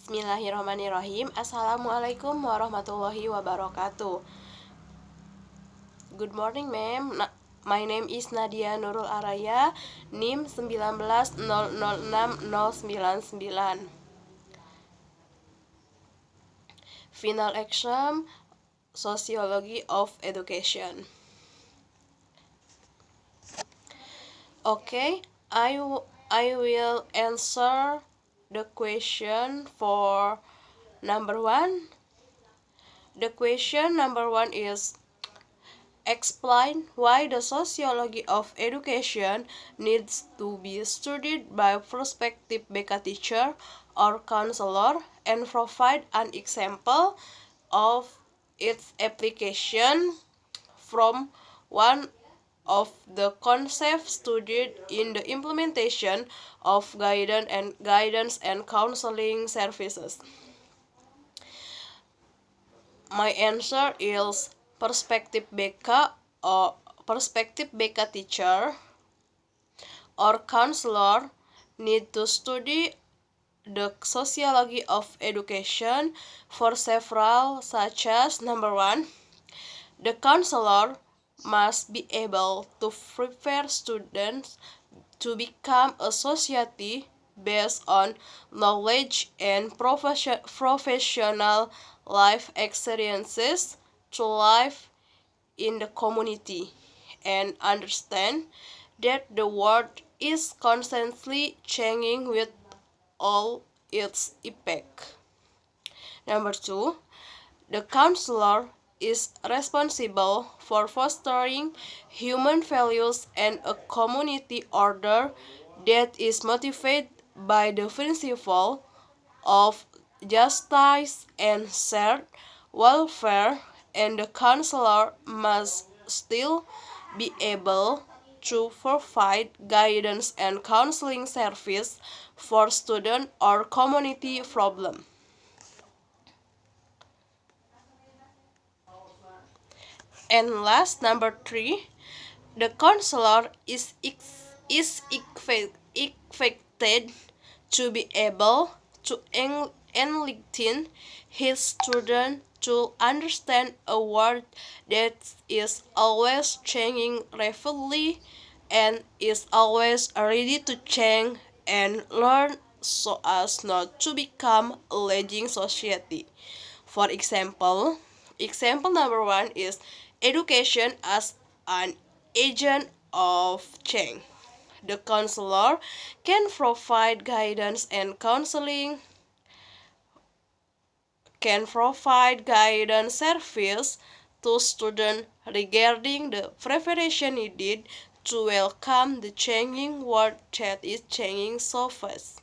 Bismillahirrahmanirrahim. Assalamualaikum warahmatullahi wabarakatuh. Good morning, ma'am. My name is Nadia Nurul Araya, NIM 19006099. Final exam, Sociology of Education. Okay, I will answer the question for number 1. The question number 1 is, explain why the sociology of education needs to be studied by a prospective BK teacher or counselor, and provide an example of its application from one of the concepts studied in the implementation of guidance and counseling services. My answer is prospective BK teacher or counselor need to study the sociology of education for several, such as number 1, the counselor must be able to prepare students to become a society based on knowledge and professional life experiences to live in the community, and understand that the world is constantly changing with all its effects. Number 2, the counselor is responsible for fostering human values and a community order that is motivated by the principle of justice and shared welfare, and the counselor must still be able to provide guidance and counseling service for student or community problem. And last, number 3, the counselor is expected to be able to enlighten his student to understand a world that is always changing rapidly and is always ready to change and learn, so as not to become a lagging society. For example number 1 is education as an agent of change. The counselor can provide guidance and counseling, service to students regarding the preparation needed to welcome the changing world that is changing so fast.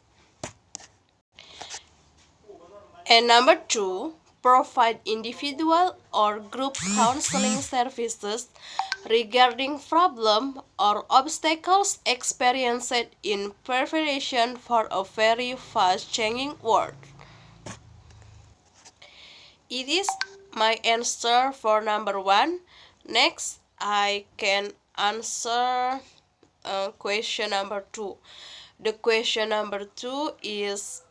And number 2, provide individual or group counseling services regarding problems or obstacles experienced in preparation for a very fast changing world. It is my answer for number 1. Next, I can answer question number 2. The question number 2 is,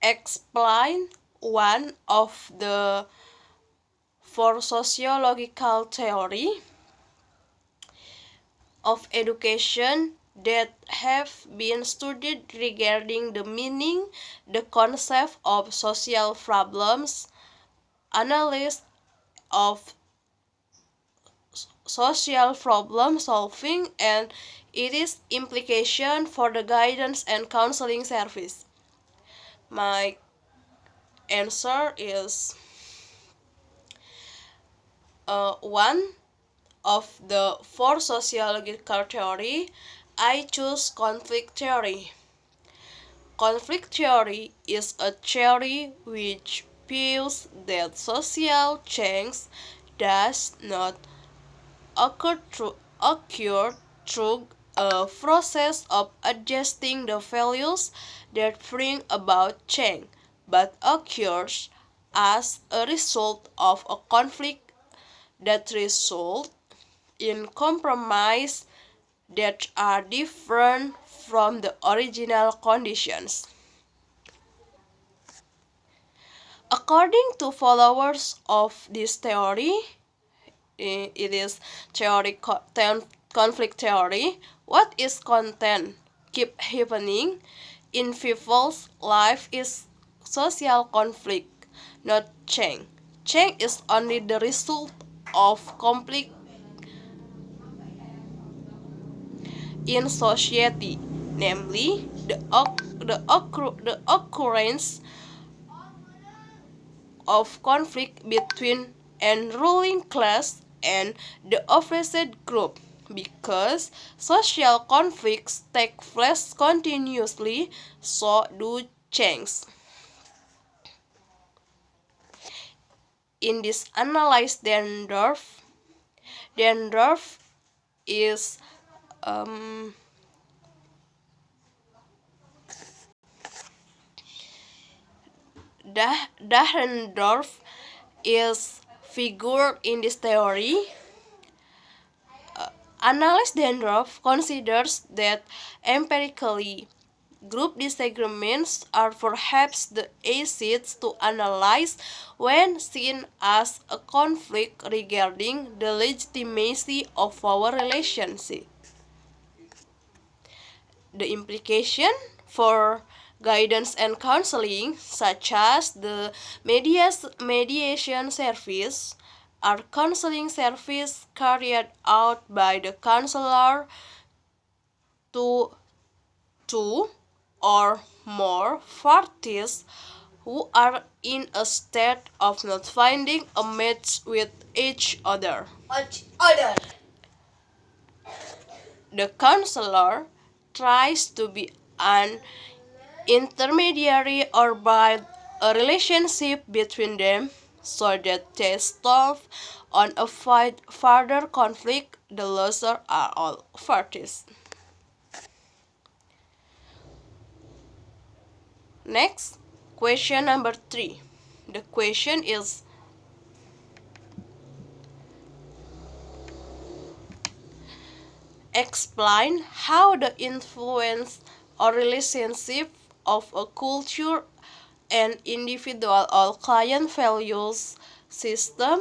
explain one of the 4 sociological theory of education that have been studied regarding the meaning, the concept of social problems, analysis of social problem solving, and its implication for the guidance and counseling service. My answer is one of the 4 sociological theory. I choose conflict theory. Conflict theory is a theory which views that social change does not occur through a process of adjusting the values that bring about change, but occurs as a result of a conflict that results in compromise that are different from the original conditions. According to followers of this theory, it is conflict theory. What is content keep happening in people's life is social conflict, not change. Change is only the result of conflict in society, namely the occurrence of conflict between an ruling class and the oppressed group. Because social conflicts take place continuously, so do change. In this analysis, Dendorf is Dahrendorf is figure in this theory. Analyst Dendorf considers that empirically group disagreements are perhaps the easiest to analyze when seen as a conflict regarding the legitimacy of our relationship. The implication for guidance and counseling, such as the mediation service, are counseling service carried out by the counselor to two or more parties who are in a state of not finding a match with each other. The counselor tries to be an intermediary or build a relationship between them so that they stop on a further conflict. The loser are all parties. Next, question number 3. The question is, explain how the influence or relationship of a culture and individual or client values system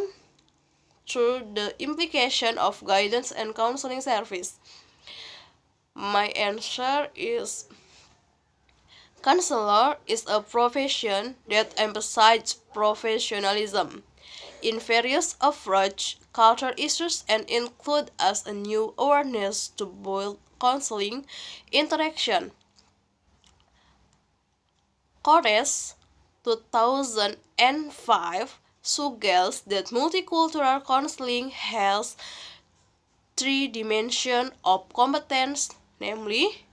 through the implication of guidance and counseling service. My answer is, counselor is a profession that emphasizes professionalism in various approach culture issues and include as a new awareness to build counseling interaction. Corres 2005 suggests that multicultural counseling has three dimensions of competence, namely,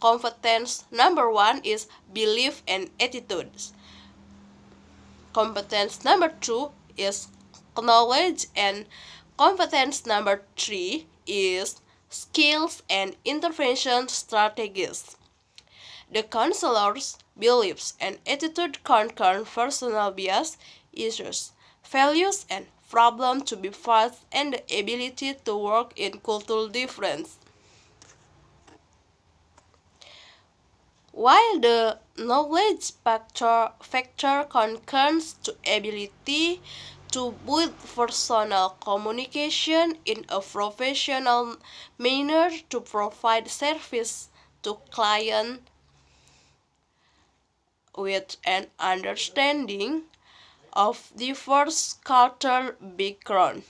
competence number 1 is belief and attitudes. Competence number 2 is knowledge, and competence number 3 is skills and intervention strategies. The counselor's beliefs and attitude concern personal bias, issues, values, and problems to be faced, and the ability to work in cultural difference. While the knowledge factor concerns to ability to build personal communication in a professional manner to provide service to clients with an understanding of diverse cultural background.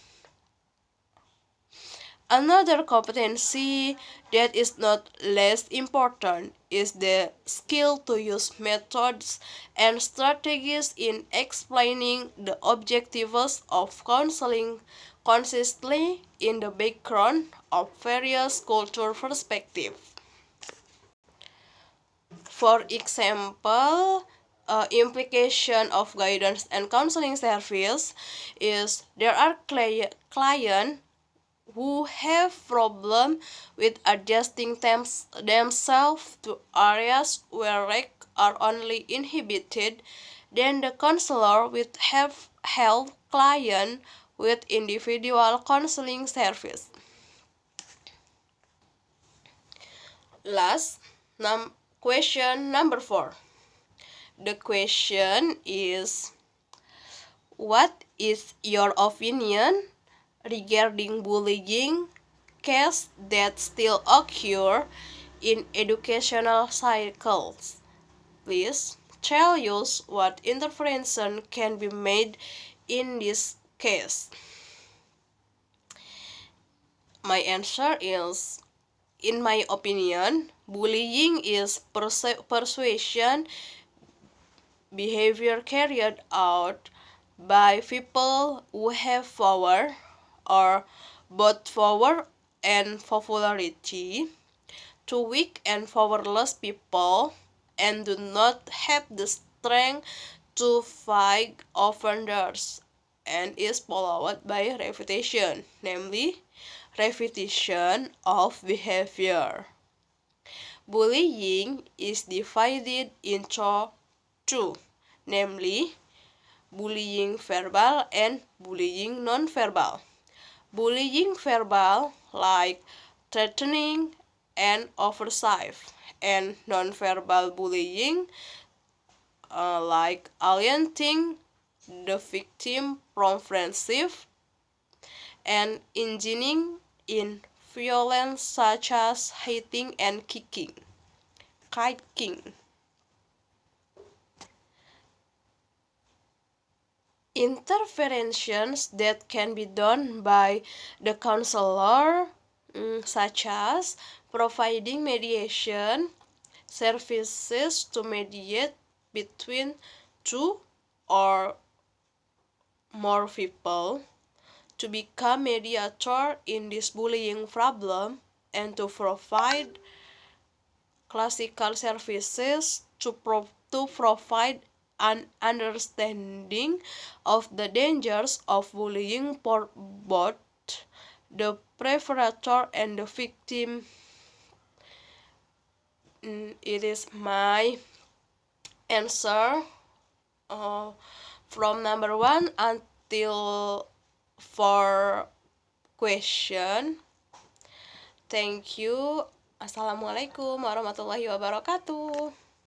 Another competency that is not less important is the skill to use methods and strategies in explaining the objectives of counseling consistently in the background of various cultural perspectives. For example, implication of guidance and counseling service is there are clients who have problem with adjusting themselves to areas where rec are only inhibited, then the counselor will help client with individual counseling service. Last, question number 4. The question is, What is your opinion regarding bullying cases that still occur in educational cycles? Please tell us what intervention can be made in this case. My answer is, in my opinion, bullying is persuasion behavior carried out by people who have power or both power and popularity to weak and powerless people and do not have the strength to fight offenders, and is followed by repetition, namely repetition of behavior. Bullying is divided into two, namely bullying verbal and bullying non-verbal. Bullying verbal, like threatening and oversight, and non-verbal bullying, like alienating the victim from friendship and engaging in violence such as hitting and kicking. Interventions that can be done by the counselor, such as providing mediation services to mediate between two or more people, to become mediator in this bullying problem, and to provide classical services to provide an understanding of the dangers of bullying for both the perpetrator and the victim. It is my answer from number 1 until 4 question. Thank you. Assalamualaikum warahmatullahi wabarakatuh.